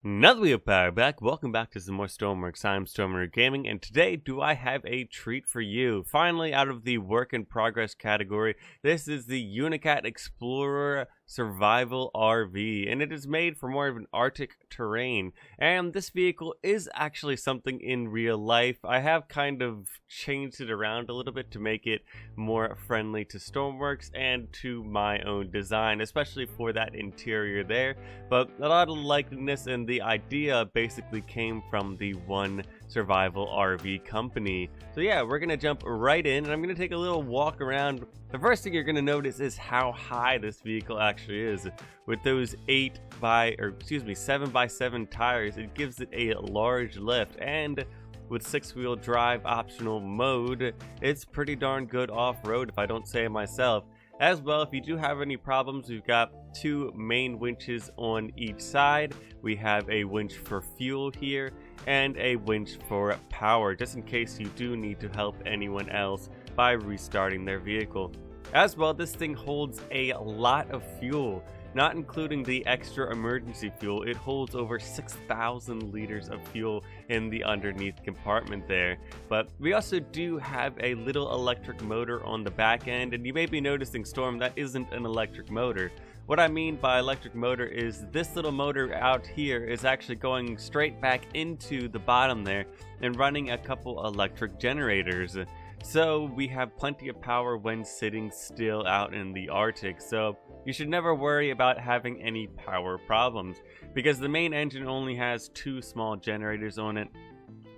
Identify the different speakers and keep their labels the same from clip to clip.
Speaker 1: Another video power back. Welcome back to some more Stormworks. I'm StormRunner Gaming, and today do I have a treat for you. Finally, out of the work in progress category, this is the UNICAT Explorer Survival RV, and it is made for more of an Arctic terrain. And this vehicle is actually something in real life. I have kind of changed it around a little bit to make it more friendly to Stormworks and to my own design, especially for that interior there. But a lot of likeness and the idea basically came from the One Survival RV company. So yeah, we're gonna jump right in, and I'm gonna take a little walk around. The first thing you're gonna notice is how high this vehicle actually is. With those 7x7 tires, it gives it a large lift, and with 6-wheel drive optional mode, it's pretty darn good off-road if I don't say it myself. As well, if you do have any problems, we've got two main winches on each side. We have a winch for fuel here and a winch for power, just in case you do need to help anyone else by restarting their vehicle. As well, this thing holds a lot of fuel. Not including the extra emergency fuel, it holds over 6,000 liters of fuel in the underneath compartment there. But we also do have a little electric motor on the back end, and you may be noticing, Storm, that isn't an electric motor. What I mean by electric motor is this little motor out here is actually going straight back into the bottom there and running a couple electric generators. So we have plenty of power when sitting still out in the Arctic, so you should never worry about having any power problems. Because the main engine only has two small generators on it,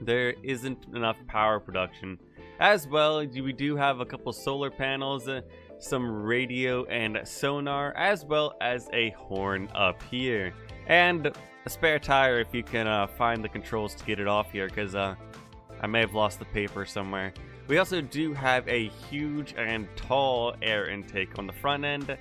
Speaker 1: there isn't enough power production. As well, we do have a couple solar panels, some radio and sonar, as well as a horn up here. And a spare tire if you can find the controls to get it off here, because I may have lost the paper somewhere. We also do have a huge and tall air intake on the front end,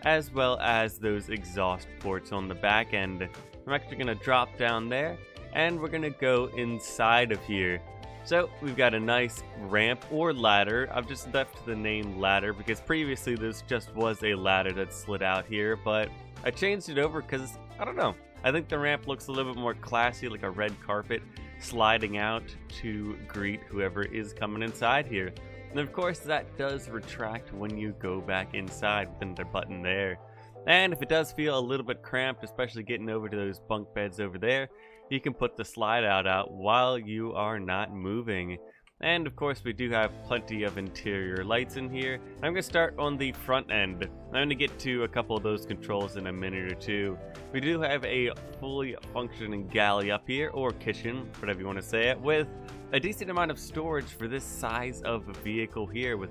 Speaker 1: as well as those exhaust ports on the back end. I'm actually going to drop down there, and we're going to go inside of here. So we've got a nice ramp or ladder. I've just left the name ladder because previously this just was a ladder that slid out here, but I changed it over because, I don't know, I think the ramp looks a little bit more classy, like a red carpet sliding out to greet whoever is coming inside here. And of course that does retract when you go back inside within the button there. And if it does feel a little bit cramped, especially getting over to those bunk beds over there, you can put the slide out while you are not moving. And of course we do have plenty of interior lights in here. I'm going to start on the front end. I'm going to get to a couple of those controls in a minute or two. We do have a fully functioning galley up here, or kitchen, whatever you want to say it, with a decent amount of storage for this size of a vehicle here, with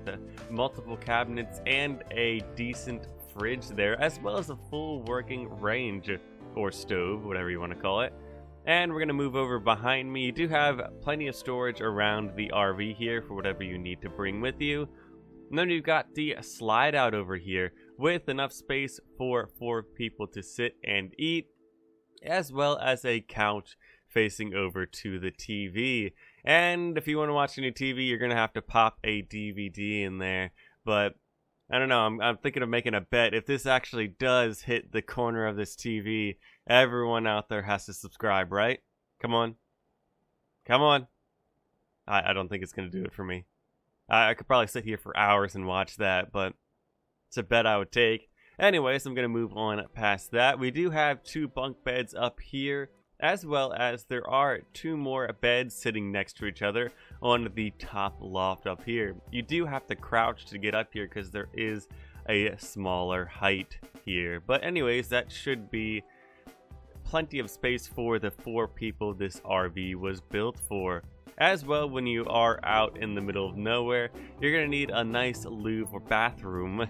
Speaker 1: multiple cabinets and a decent fridge there, as well as a full working range, or stove, whatever you want to call it. And we're going to move over behind me. You do have plenty of storage around the RV here for whatever you need to bring with you. And then you've got the slide out over here with enough space for 4 people to sit and eat, as well as a couch facing over to the TV. And if you want to watch any TV, you're going to have to pop a DVD in there. But I don't know, I'm thinking of making a bet. If this actually does hit the corner of this TV, everyone out there has to subscribe, right? Come on. Come on. I don't think it's going to do it for me. I could probably sit here for hours and watch that, but it's a bet I would take. Anyways, I'm going to move on past that. We do have 2 bunk beds up here, as well as there are 2 more beds sitting next to each other on the top loft up here. You do have to crouch to get up here because there is a smaller height here. But anyways, that should be plenty of space for the 4 people this RV was built for. As well, when you are out in the middle of nowhere, you're going to need a nice loo or bathroom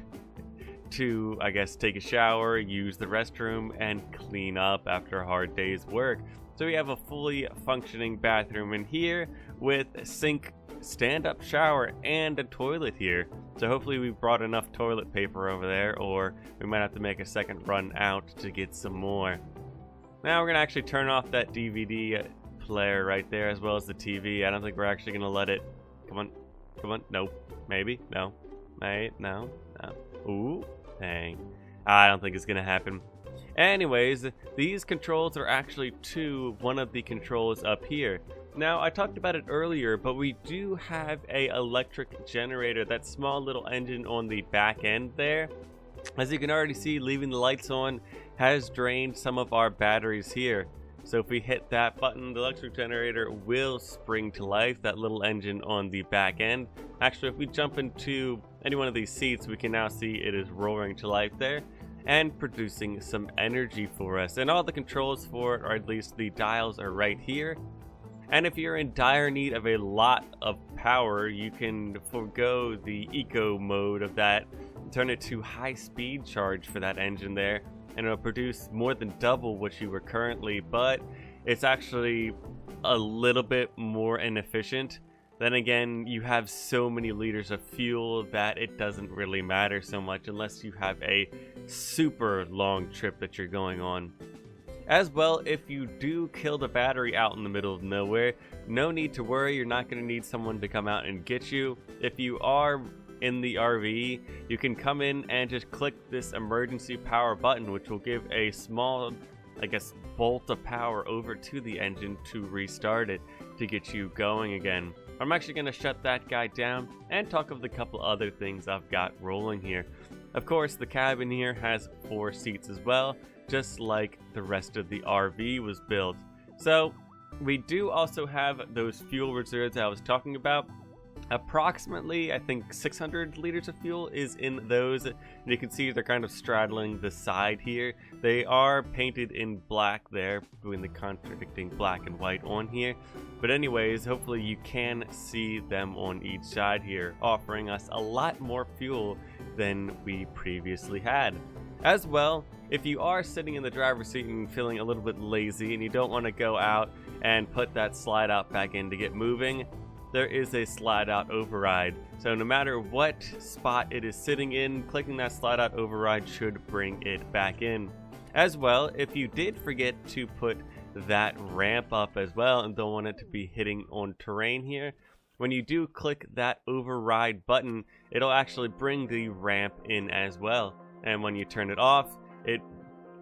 Speaker 1: to, I guess, take a shower, use the restroom, and clean up after a hard day's work. So we have a fully functioning bathroom in here with a sink, stand-up shower, and a toilet here. So hopefully we brought enough toilet paper over there, or we might have to make a second run out to get some more. Now we're going to actually turn off that DVD player right there, as well as the TV. I don't think we're actually going to let it... Come on. Come on. Nope. Maybe. No. No. No. Ooh. Dang. I don't think it's going to happen. Anyways, these controls are actually to one of the controls up here. Now, I talked about it earlier, but we do have a electric generator, that small little engine on the back end there. As you can already see, leaving the lights on has drained some of our batteries here. So if we hit that button, the electric generator will spring to life, that little engine on the back end. Actually, if we jump into any one of these seats, we can now see it is roaring to life there and producing some energy for us. And all the controls for it, or at least the dials, are right here. And if you're in dire need of a lot of power, you can forego the eco mode of that, turn it to high speed charge for that engine there, and it'll produce more than double what you were currently, but it's actually a little bit more inefficient. Then again, you have so many liters of fuel that it doesn't really matter so much unless you have a super long trip that you're going on. As well, if you do kill the battery out in the middle of nowhere, no need to worry, you're not going to need someone to come out and get you. If you are in the RV, you can come in and just click this emergency power button, which will give a small, I guess, bolt of power over to the engine to restart it to get you going again. I'm actually going to shut that guy down and talk of the couple other things I've got rolling here. Of course, the cabin here has 4 seats as well, just like the rest of the RV was built. So we do also have those fuel reserves I was talking about. Approximately, I think 600 liters of fuel is in those, and you can see they're kind of straddling the side here. They are painted in black there, doing the contradicting black and white on here. But anyways, hopefully you can see them on each side here, offering us a lot more fuel than we previously had. As well, if you are sitting in the driver's seat and feeling a little bit lazy and you don't want to go out and put that slide out back in to get moving, there is a slide out override. So no matter what spot it is sitting in, clicking that slide out override should bring it back in. As well, if you did forget to put that ramp up as well and don't want it to be hitting on terrain here, when you do click that override button, it'll actually bring the ramp in as well. And when you turn it off, it,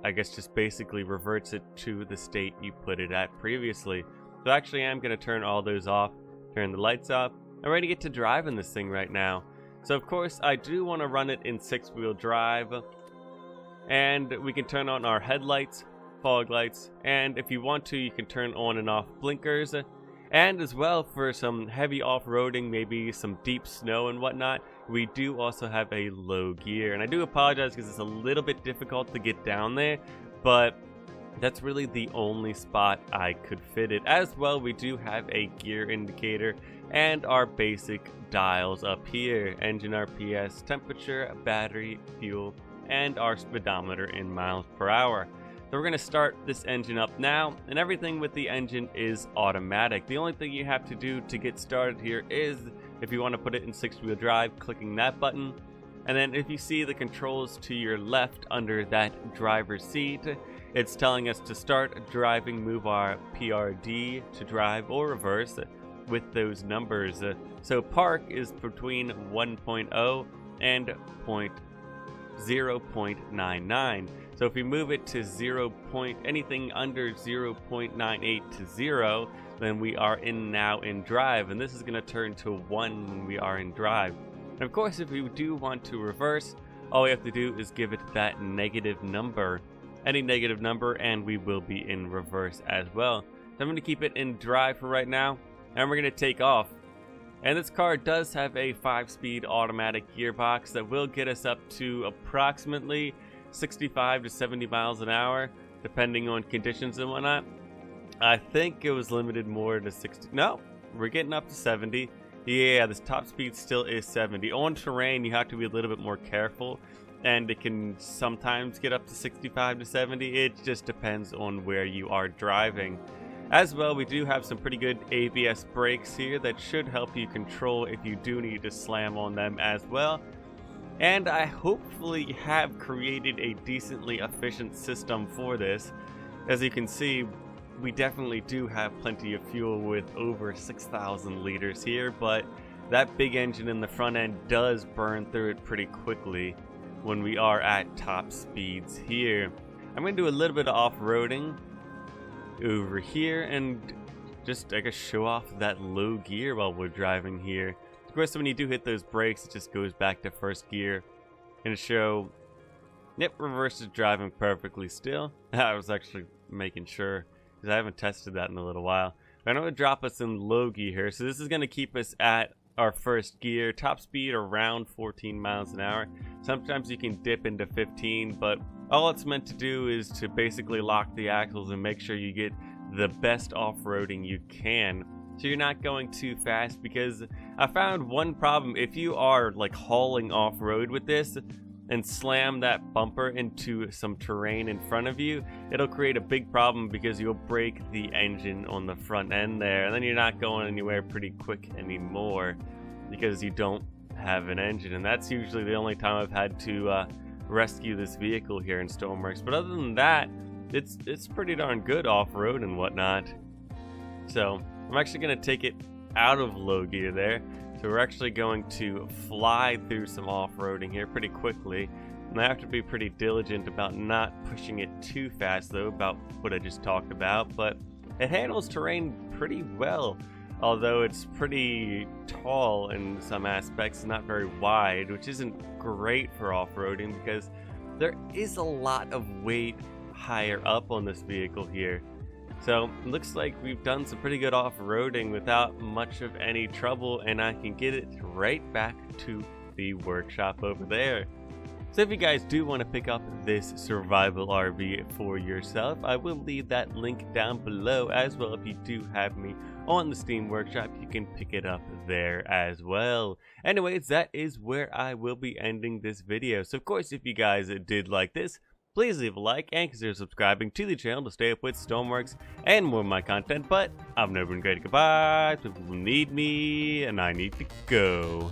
Speaker 1: I guess, just basically reverts it to the state you put it at previously. So actually I'm going to turn all those off, turn the lights off. I'm ready to get to driving this thing right now. So of course I do want to run it in 6-wheel drive, and we can turn on our headlights, fog lights, and if you want to, you can turn on and off blinkers. And as well, for some heavy off-roading, maybe some deep snow and whatnot, we do also have a low gear. And I do apologize because it's a little bit difficult to get down there, but that's really the only spot I could fit it. As well, we do have a gear indicator and our basic dials up here: engine RPS, temperature, battery, fuel, and our speedometer in miles per hour. So we're going to start this engine up now, and everything with the engine is automatic. The only thing you have to do to get started here is, if you want to put it in 6-wheel drive, clicking that button. And then if you see the controls to your left under that driver's seat, it's telling us to start driving, move our PRD to drive or reverse with those numbers. So park is between 1.0 and 0.99. So if we move it to anything under 0.98 to 0, then we are now in drive, and this is going to turn to 1 when we are in drive. And of course, if we do want to reverse, all we have to do is give it that negative number, any negative number, and we will be in reverse as well. So I'm going to keep it in drive for right now, and we're going to take off. And this car does have a 5-speed automatic gearbox that will get us up to approximately 65 to 70 miles an hour, depending on conditions and whatnot. I think it was limited more to 60. No, we're getting up to 70. Yeah, this top speed still is 70. On terrain, you have to be a little bit more careful, and it can sometimes get up to 65 to 70. It just depends on where you are driving. As well, we do have some pretty good ABS brakes here that should help you control if you do need to slam on them as well. And I hopefully have created a decently efficient system for this. As you can see, we definitely do have plenty of fuel with over 6,000 liters here, but that big engine in the front end does burn through it pretty quickly when we are at top speeds here. I'm going to do a little bit of off-roading over here and just, I guess, show off that low gear while we're driving here. Of course, when you do hit those brakes, it just goes back to first gear and show, yep, reverse is driving perfectly still. I was actually making sure because I haven't tested that in a little while. I'm going to drop us in low gear here. So this is going to keep us at our first gear. Top speed around 14 miles an hour. Sometimes you can dip into 15, but all it's meant to do is to basically lock the axles and make sure you get the best off-roading you can. So you're not going too fast, because I found one problem. If you are like hauling off-road with this and slam that bumper into some terrain in front of you, it'll create a big problem because you'll break the engine on the front end there, and then you're not going anywhere pretty quick anymore because you don't have an engine. And that's usually the only time I've had to rescue this vehicle here in Stormworks. But other than that, it's pretty darn good off-road and whatnot. So I'm actually going to take it out of low gear there. So we're actually going to fly through some off-roading here pretty quickly. And I have to be pretty diligent about not pushing it too fast, though, about what I just talked about. But it handles terrain pretty well, although it's pretty tall in some aspects, not very wide, which isn't great for off-roading because there is a lot of weight higher up on this vehicle here. So it looks like we've done some pretty good off-roading without much of any trouble, and I can get it right back to the workshop over there. So if you guys do want to pick up this survival RV for yourself, I will leave that link down below as well. If you do have me on the Steam Workshop, you can pick it up there as well. Anyways, that is where I will be ending this video. So of course, if you guys did like this, please leave a like and consider subscribing to the channel to stay up with Stormworks and more of my content. But I've never been great. Goodbye. People need me, and I need to go.